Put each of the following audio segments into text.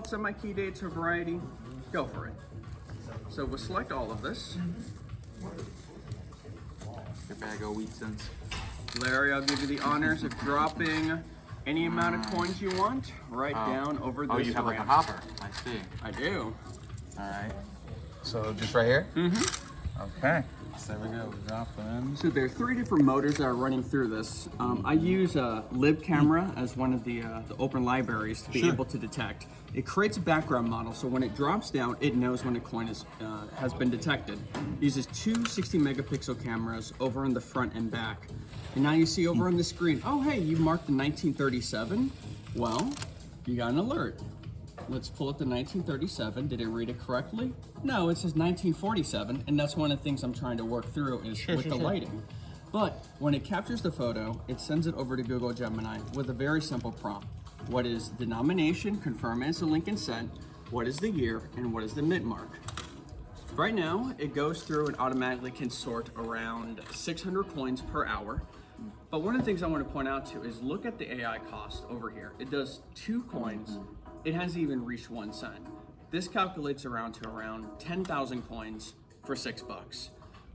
Set my key dates or variety, go for it. So we'll select all of this. Your bag of wheat cents. Larry, I'll give you the honors of dropping any amount of coins you want right down over this. Oh, you have like a ramp. hopper. I see. I do. All right. So just right here? Mm-hmm. Okay. So there we go. We drop them. So there are 3 different motors that are running through this. I use a lib camera as one of the open libraries to be able to detect. It creates a background model, so when it drops down, it knows when a coin has been detected. It uses 2 60 megapixel cameras over in the front and back. And now you see over on the screen, oh hey, you marked the 1937. Well, you got an alert. Let's pull up the 1937. Did it read it correctly? No, it says 1947, and that's one of the things I'm trying to work through is with the lighting. But when it captures the photo, it sends it over to Google Gemini with a very simple prompt. What is the denomination, confirm as a link and sent, what is the year, and what is the mint mark? Right now, it goes through and automatically can sort around 600 coins per hour. But one of the things I want to point out too is look at the AI cost over here. It does 2 coins. It hasn't even reached 1 cent. This calculates around 10,000 coins for $6.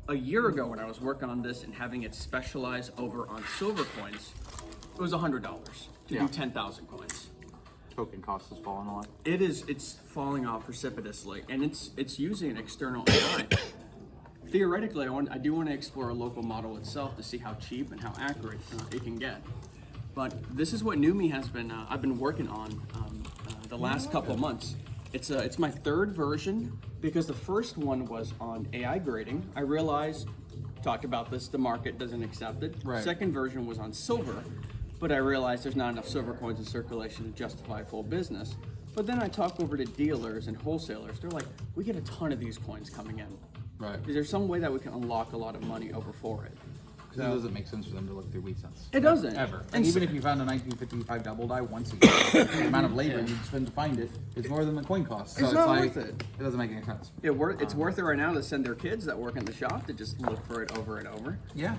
A year ago when I was working on this and having it specialize over on silver coins, it was $100 to do 10,000 coins. Token cost has fallen a lot. It's falling off precipitously, and it's using an external AI. Theoretically, I do want to explore a local model itself to see how cheap and how accurate it can get. But this is what Numi has been. I've been working on the last couple of months. It's my 3rd version because the first one was on AI grading. I realized, talked about this, the market doesn't accept it. Right. Second version was on silver, but I realized there's not enough silver coins in circulation to justify full business. But then I talk over to dealers and wholesalers. They're like, we get a ton of these coins coming in. Right. Is there some way that we can unlock a lot of money over for it? Because it doesn't make sense for them to look through wheat cents. It doesn't. Ever. And And even so- if you found a 1955 double die once a year, the amount of labor you'd spend to find it is more than the coin cost. So It's not like, worth it. It doesn't make any sense. It's worth it right now to send their kids that work in the shop to just look for it over and over. Yeah,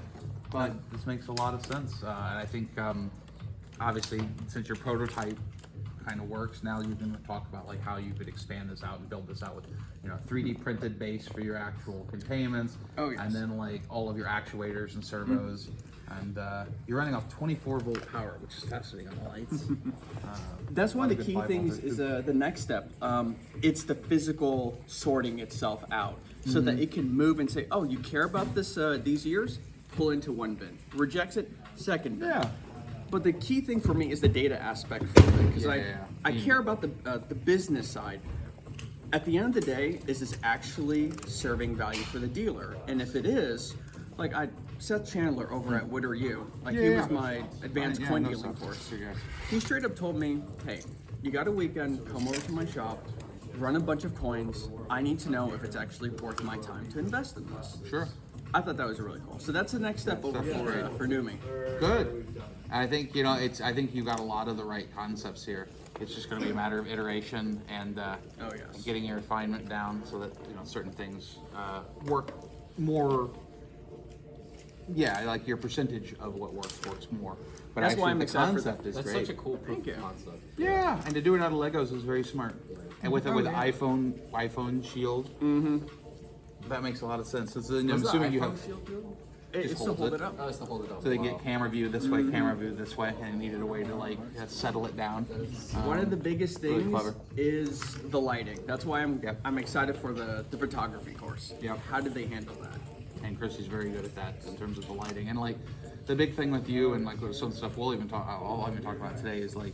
but this makes a lot of sense. And I think, obviously, since your prototype kind of works, now you can talk about like how you could expand this out and build this out with, 3D printed base for your actual containments. Oh, yes. And then like all of your actuators and servos. And you're running off 24 volt power, which is fascinating on the lights. That's one of the Good key 5 things voltage, is too. the next step. It's the physical sorting itself out so that it can move and say, oh, you care about this these years? Pull into 1 bin. Rejects it, 2nd bin. Yeah. But the key thing for me is the data aspect of it because I Yeah. care about the business side. At the end of the day, is this actually serving value for the dealer? And if it is, like Seth Chandler over at What Are You? Like he was my advanced coin dealing course. He straight up told me, hey, you got a weekend, come over to my shop, run a bunch of coins. I need to know if it's actually worth my time to invest in this. Sure. I thought that was really cool. So that's the next step over for Numi. Good. I think I think you got a lot of the right concepts here. It's just going to be a matter of iteration and getting your refinement down so that certain things work more. Yeah, like your percentage of what works more. But That's why I'm the excited for concept that. is That's great. such a cool proof Thank you. of concept. Yeah, and to do it out of Legos is very smart. And with iPhone shield, that makes a lot of sense. So, I'm assuming you have. It's to holds hold it. it up. Oh, it's to hold it up. So they get camera view this way, camera view this way, and needed a way to like settle it down. One of the biggest really things clever. is the lighting. That's why I'm excited for the photography course. Yep. How did they handle that? And Chrissy's very good at that in terms of the lighting. And like the big thing with you and like some stuff I'll even talk about today is like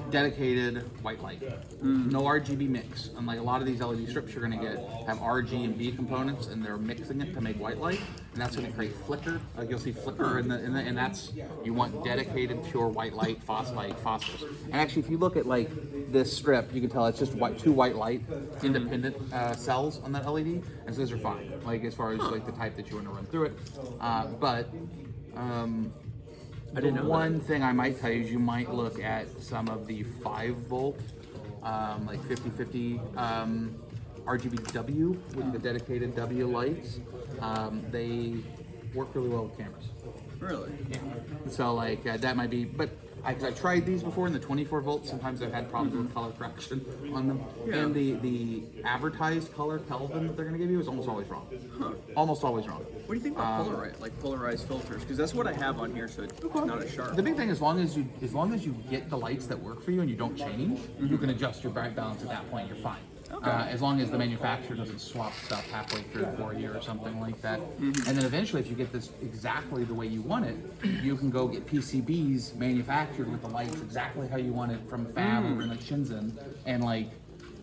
dedicated white light, no RGB mix. And like a lot of these LED strips you're gonna get have RG and B components, and they're mixing it to make white light, and that's gonna create flicker. Like you'll see flicker and that's you want dedicated pure white light phosphors. And actually, if you look at like this strip, you can tell it's just two white light independent cells on that LED, and so those are fine. Like as far as like the type that you want to run through it, but. I didn't know One thing I might tell you is you might look at some of the 5 volt, like 5050 RGB with the dedicated W lights. They work really well with cameras. Really? So like that might be, but I've tried these before in the 24 volts. Sometimes I've had problems with color correction on them. Yeah. And the advertised color Kelvin that they're going to give you is almost always wrong. Almost always wrong. What do you think about polarized filters? Because that's what I have on here, so it's not as sharp. The big thing, as long as you get the lights that work for you and you don't change, you can adjust your bright balance at that point. You're fine. Okay. As long as the manufacturer doesn't swap stuff halfway through for you or something like that. And then eventually, if you get this exactly the way you want it, you can go get PCBs manufactured with the lights exactly how you want it from fab over in like Shenzhen, and like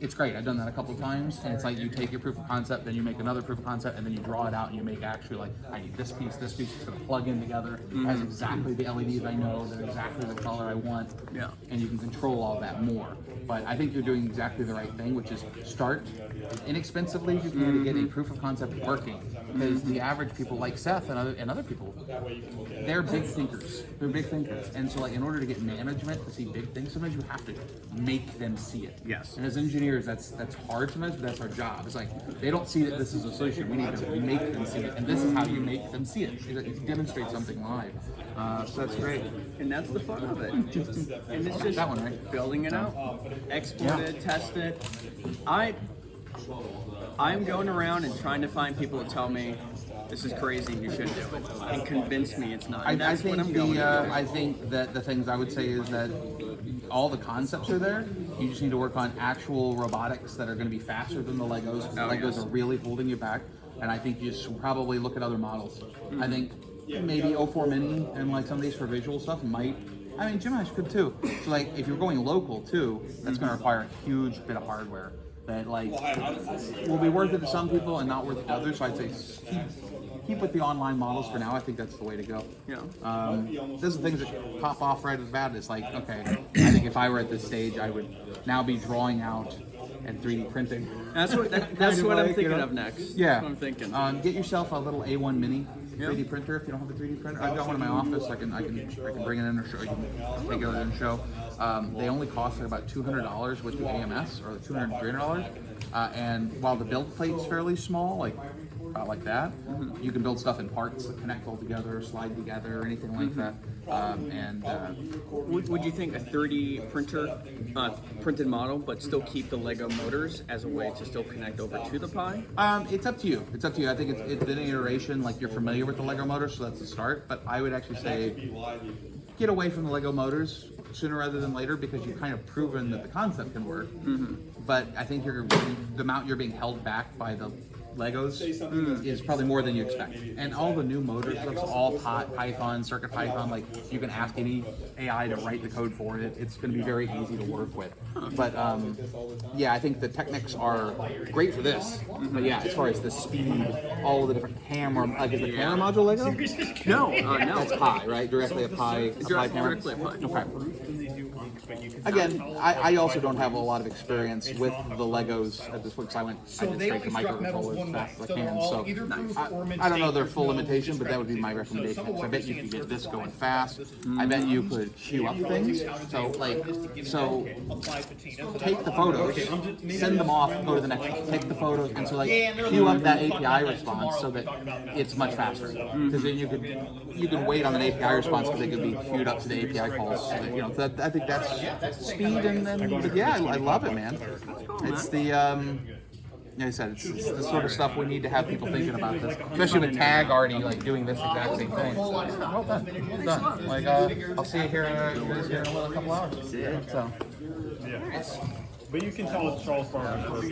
it's great. I've done that a couple of times, and it's like you take your proof of concept, then you make another proof of concept, and then you draw it out, and you make actually like, I need this piece is going to plug in together, has exactly the LEDs I know, they're exactly the color I want, and you can control all that more. But I think you're doing exactly the right thing, which is start as inexpensively as you can to get a proof of concept working. Because the average people like Seth and other people, they're big thinkers. They're big thinkers. And so like in order to get management to see big things, sometimes you have to make them see it. Yes. And as engineers, that's hard sometimes, but that's our job. It's like they don't see that this is a solution. We need to make them see it. And this is how you make them see it. You demonstrate something live. So that's great. And that's the fun of it. And it's just That one, right? building it out, export it, test it. I'm going around and trying to find people to tell me this is crazy and you should do it, and convince me it's not. And that's what I'm going to do. I think that the things I would say is that all the concepts are there. You just need to work on actual robotics that are going to be faster than the Legos. The Legos are really holding you back, and I think you should probably look at other models. I think maybe 04 Mini and like some of these for visual stuff might. I mean, Gemini's could too. So like, if you're going local too, that's going to require a huge bit of hardware that like will be worth it to some people and not worth it to others. So I'd say keep with the online models for now. I think that's the way to go. Yeah. Those are things that pop off right as bad. It's like, okay, I think if I were at this stage, I would now be drawing out and 3D printing. That's what I'm thinking of next. Yeah. That's what I'm thinking. Get yourself a little A1 Mini 3D printer if you don't have a 3D printer. I've got one in my office. I can bring it in or show you can take it in and show. They only cost like about $200 with the AMS, or $200, $300. And while the build plate's fairly small, like about like that, you can build stuff in parts that connect all together, slide together, or anything like that. Would you think a 3D printed model, but still keep the Lego motors as a way to still connect over to the Pi? It's up to you. It's up to you. I think it's been an iteration. Like, you're familiar with the Lego motors, so that's the start. But I would actually say get away from the Lego motors sooner rather than later, because you've kind of proven that the concept can work. But I think the amount you're being held back by the Legos is probably more than you expect. And all the new motors, that's all Python, Circuit Python, like you can ask any AI to write the code for it. It's going to be very easy to work with. But yeah, I think the Technics are great for this. But yeah, as far as the speed, all of the different camera, like is the camera module Lego? No, That's Pi, right? Directly a Pi camera? Directly a Pi. Okay. Again, I also don't have a lot of experience with the Legos at this point, because I went straight to microcontrollers as fast as I can. So I don't know their full limitation, but that would be my recommendation. Because I bet you could get this going fast. I bet you could queue up things. So take the photos, send them off, go to the next one. Take the photos, and so like queue up that API response so that it's much faster. Because then you can wait on an API response because it could be queued up to the API calls. So that, I think that's speed, and but yeah, I love it, man. It's the like I said, it's the sort of stuff we need to have people thinking about this, especially with Tag already like doing this exact same thing. So, well done, well done. Like I'll see you here in a couple hours. So. Yeah. But you can tell it's Charles Barkley.